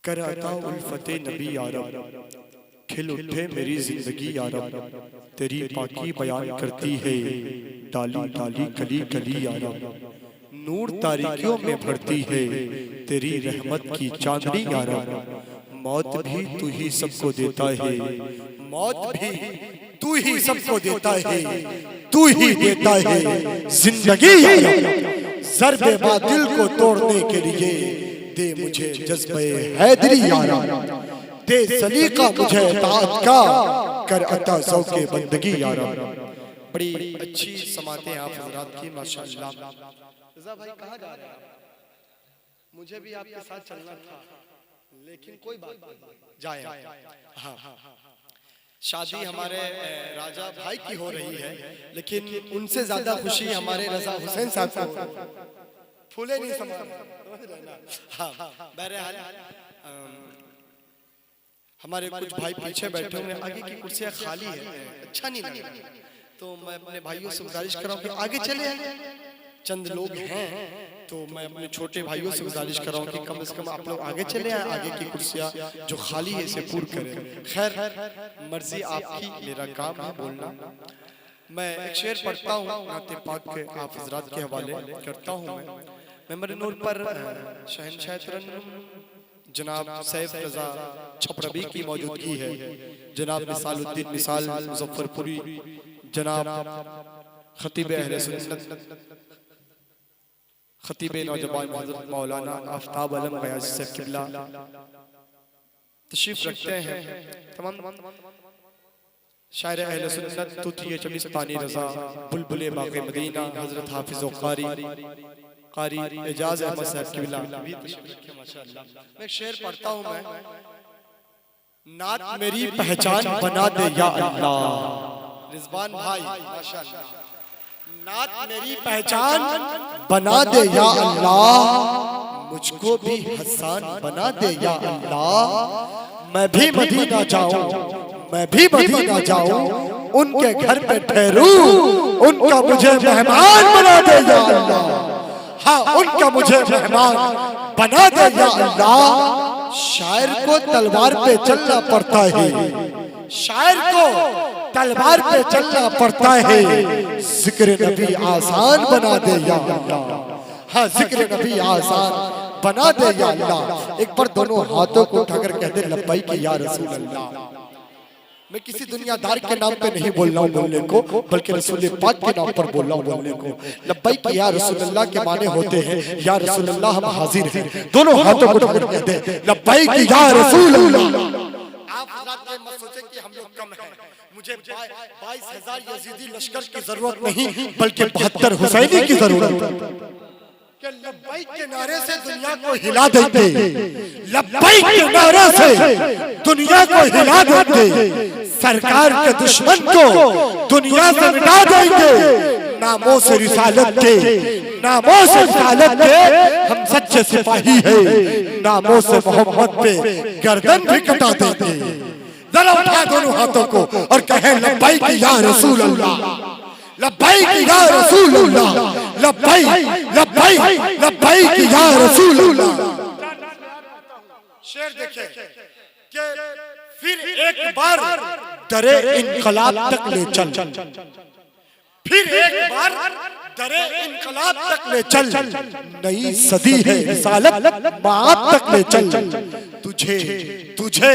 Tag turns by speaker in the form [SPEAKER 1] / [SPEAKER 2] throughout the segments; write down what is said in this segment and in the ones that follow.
[SPEAKER 1] कर अता उल्फते नबी यारब, खिल उठे मेरी जिंदगी यारब, तेरी पाकी बयान करती है डाली डाली कली कली यारब, नूर तारीकियों में भरती है तेरी रहमत की चांदनी यारब, मौत भी तू ही सबको देता है, मौत भी तू ही सबको देता है, तू ही देता है जिंदगी यारब, ज़र्बे बातिल को तोड़ने के लिए दे मुझे जज्बे हैदरी यारब, दे सलीका मुझे इताअत का, कर अता ज़ौक़े बंदगी यारब। बड़ी अच्छी समातें आप हज़रात की माशाअल्लाह। रज़ा भाई कहाँ जा रहे हैं आप? मुझे भी आपके साथ चलना था, लेकिन कोई बात नहीं, जाए। हाँ, शादी हमारे राजा भाई की हो रही है, लेकिन उनसे ज्यादा खुशी हमारे रज़ा हुसैन साहब को। फूले नहीं समझ हाँ, बहरहाल हमारे कुछ भाई पीछे बैठे हुए, आगे की कुर्सियां खाली है, अच्छा नहीं लग रहा, तो मैं अपने भाइयों से गुजारिश कर रहा हूँ कि आगे चले आए। चंद लोग हैं, तो मैं अपने छोटे भाइयों से गुजारिश कर रहा हूँ कि कम से कम आप लोग आगे चले आए, आगे की कुर्सियां जो खाली है इसे पूर्ण करें। खैर मर्जी आपकी, मेरा काम है बोलना। मैं एक शेर पढ़ता हूँ नाते पाक के, आप हज़रात के हवाले करता हूँ। मैं मेरे नूर पर शहनशाह तरन्नुम जनाब सैफ रज़ा छपरबी की मौजूदगी है, जनाब मिसालुद्दीन मिसाल मुज़फ्फरपुरी, जनाब खतीब अहले सुन्नत खतीब नौजवान हज़रत मौलाना आफ्ताब आलम गयासी साहब क़िबला तशरीफ रखते हैं। तमाम शायर अहले सुन्नत तूतिए चमिस्तानी रज़ा बुलबुले बाग़े मदीना हज़रत हाफिज़ कारी एजाज अहमद साहब क़िबला भी तशरीफ रखे माशाअल्लाह। मैं शेर पढ़ता हूँ। मैं नात मेरी पहचान बना दे या अल्लाह, रिजवान भाई माशाअल्लाह, नात मेरी पहचान बना दे या अल्लाह, मुझको भी हसान बना दे या अल्लाह, मैं भी मदीना जाऊं, मैं भी मदीना जाऊं, उनके घर पे ठहरूं, उनका मुझे मेहमान बना दे या अल्लाह, हाँ उनका मुझे मेहमान बना दे या अल्लाह। शायर को तलवार पे चलना पड़ता है, शायर को तलवार पे चलना पड़ता है, जिक्र नबी आसान बना दे या अल्लाह, हाँ जिक्र नबी आसान बना दे या अल्लाह। एक बार दोनों हाथों को उठाकर कहते लब्बैक या रसूल अल्लाह। मैं किसी दुनियादार के नाम पे नहीं बोल रहा हूँ बोलने को, बल्कि रसूल पाक के नाम पर बोल रहा हूँ बोलने को। लब्बैक या रसूल अल्लाह के माने होते हैं या रसूल अल्लाह हम हाजिर हैं, दोनों हाथों को उठाकर कहते हैं लब्बैक या रसूल अल्लाह। आप हज़रात ये मत सोचें कि हम लोग कम हैं, मुझे 22,000 यजीदी लश्कर की जरूरत नहीं, बल्कि 72 हुसैनी की जरूरत है। लब्बैक के नारे से दुनिया को हिला देंगे, लब्बैक के नारे से दुनिया को हिला देंगे, सरकार के दुश्मन को दुनिया से मिटा देंगे, नामों से रिसालत के, नामों से रिसालत के हम सच्चे सिपाही हैं, नामों से मोहम्मद पे गर्दन भी कटा देंगे। जरा उठा दोनों हाथों को और कहें लब्बैक या रसूल अल्लाह, लब्बैक या रसूल अल्लाह, लब्बैक लब्बैक लब्बैक या रसूल अल्लाह। शेर देखिए कि फिर एक बार दरे इनकलाब तक ले चल, फिर एक बार दरे इनकलाब तक ले चल, नई सदी है रिसालत माब तक ले चल, तुझे तुझे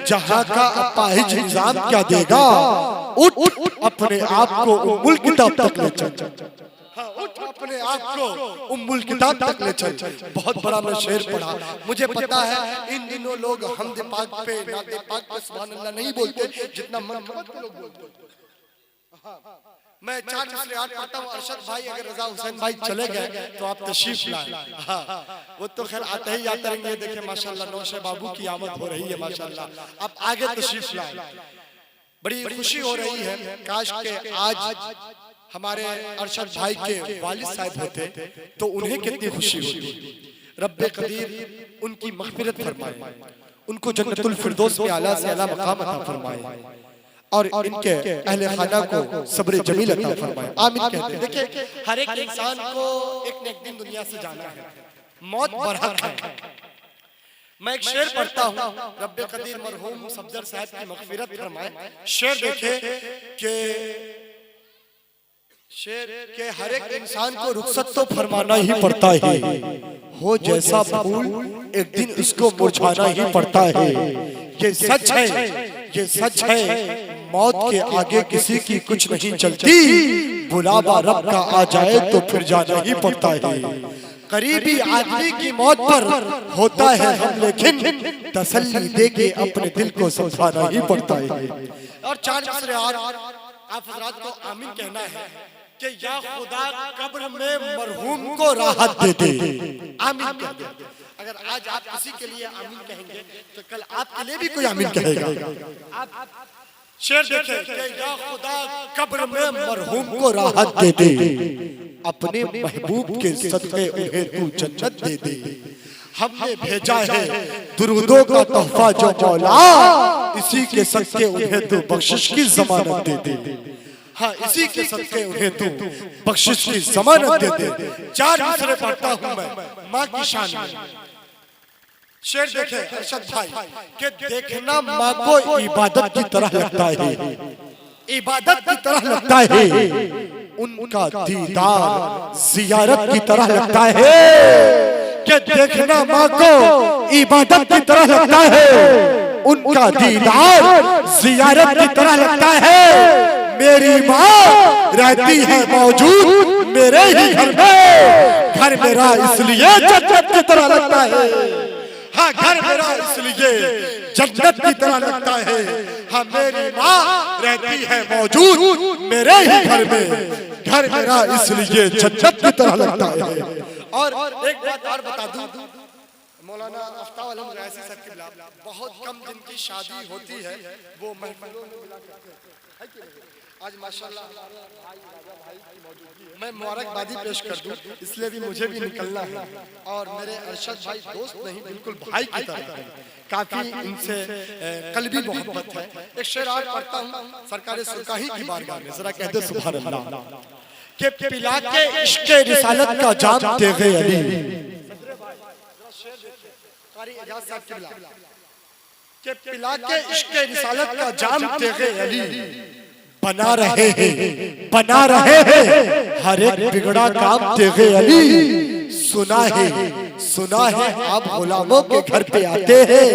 [SPEAKER 1] जहां का अपाहिज निजाम क्या देगा, उठ अपने आप को उम्मुल किताब तक ले चल, उठ अपने आप को उम्मुल किताब तक ले चल। बहुत बड़ा मैं शेर पढ़ा, मुझे पता है इन दिनों लोग हमदे पाक पे नाते पाक पे सुभान अल्लाह नहीं बोलते जितना मन के लोग बोलते। मैं 4 मिसरे 8 पढ़ता हूँ। अरशद भाई अगर रज़ा हुसैन भाई चले गए तो आप तशरीफ लाए, हाँ वो तो खैर आते ही आते रहेंगे। देखें माशाल्लाह नौशे बाबू की आमद हो रही है माशाल्लाह, आप आगे तशरीफ लाए, बड़ी खुशी हो रही है। काश के आज हमारे अरशद भाई के वालिद साहब होते तो उन्हें कितनी खुशी होती। रब्बे कदीर उनकी मग़फ़िरत फरमाए, उनको जन्नतुल फिरदौस में आला से आला मकाम अता फरमाए और इनके अहले खाना को सब्र जमील अता फरमाए, आमीन कहते हैं। देखिए हर एक इंसान को एक न एक दिन दुनिया से जाना है, मौत बरहक है, मैं एक शेर पढ़ता हूँ, रब्बे कदीर मरहूम सफदर साहब की मगफिरत फरमाए। शेर देखे कि शेर के हर एक इंसान को रुखसत तो फरमाना ही पड़ता है, हो जैसा फूल एक दिन उसको मुरझाना ही पड़ता है। ये सच है, ये सच है, मौत के आगे किसी की कुछ नहीं चलती, बुलावा रब का आ जाए तो फिर जाना ही पड़ता है। करीबी आदमी की मौत पर होता है हम, लेकिन तसल्ली देके अपने दिल को समझाना ही पड़ता है। और चार मिसरे और आप हजरात को आमीन कहना है कि या खुदा कब्र में मरहूम को राहत दे दे। आमीन कह दे। अगर आज आप किसी के लिए आमीन कहेंगे तो कल आपके लिए भी कोई आमीन कहेगा। आप शेर देखें कि या खुदा कब्र में मरहूम को राहत दे दे, अपने महबूब के सदक़े उन्हें तू जन्नत दे दे। हमने भेजा है दुरूदों का तोहफा जो मौला, इसी के सदक़े उन्हें तू बख्शिश की ज़मानत दे दे। हाँ, इसी के सदक़े उन्हें तू बख्शिश की ज़मानत दे दे। चार मिसरे पढ़ता हूँ मैं माँ की शान में। शेर देखे अरशद भाई कि देखना माँ को इबादत की तरह लगता है, इबादत की तरह लगता है, उनका दीदार जियारत की तरह लगता है। कि देखना माँ को इबादत की तरह लगता है, उनका दीदार जियारत की तरह लगता है। मेरी माँ रहती है मौजूद मेरे ही घर में, घर मेरा इसलिए जन्नत की तरह लगता है। हाँ, घर मेरा इसलिए जन्नत की तरह लगता है। हाँ, मेरी माँ रहती है मौजूद मेरे ही घर में, घर मेरा इसलिए जन्नत की तरह लगता है। और एक बात और बता दूं, मौलाना आफ्ताब अलम रैसी साहब के खिलाफ बहुत कम दिन की शादी होती है, वो महफिलों में मिला करते हैं। आज माशाल्लाह मैं मुबारकबादी पेश कर दूं, इसलिए भी मुझे भी निकलना है। और मेरे अरशद भाई दोस्त नहीं, बिल्कुल भाई की तरह है, काफी इनसे कल्बी मोहब्बत है। एक शेर और पढ़ता हूँ सरकार सुरकाही की बारगाह में, जरा कह दे सुभान अल्लाह। कि पिला के इश्क़ रिसालत का जाम देगे अली, कि पिला के इश्क़ रिसालत का जाम देगे अली, बना रहे हैं, बना रहे हैं हर एक बिगड़ा काम देगे अली। सुना है, सुना है आप गुलामों के घर पे आते हैं,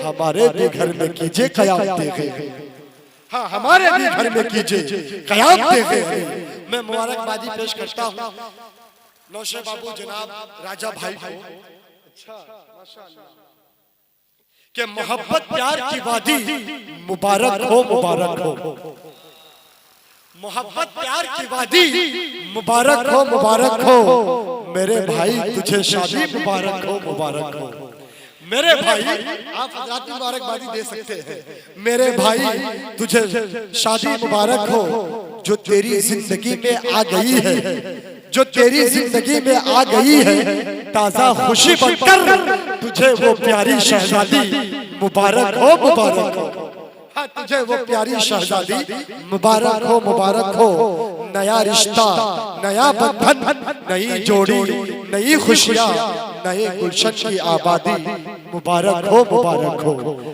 [SPEAKER 1] हमारे भी घर में कीजिए कयाम देगे। हाँ, हमारे भी घर में कीजिए कयाम देगे। मैं मुबारकबादी पेश करता हूँ नौशे बाबू जनाब राजा भाई को। अच्छा माशाअल्लाह, कि मोहब्बत प्यार की वादी मुबारक हो, मुबारक हो। मोहब्बत प्यार की वादी मुबारक हो, मुबारक हो। मेरे भाई तुझे शादी मुबारक हो, मुबारक हो। मेरे भाई, आप हज़रात मुबारकबादी दे सकते हैं। मेरे भाई तुझे शादी मुबारक हो, जो तेरी जिंदगी में आ गई है, जो तेरी जिंदगी में आ गई है, ताजा खुशी बनकर तुझे वो प्यारी शहजादी मुबारक हो, मुबारक हो। हाँ, तुझे वो प्यारी शहजादी मुबारक हो, मुबारक हो। नया रिश्ता, नया बंधन, नई जोड़ी, नई खुशियाँ, नए गुलशन की आबादी मुबारक हो, मुबारक हो।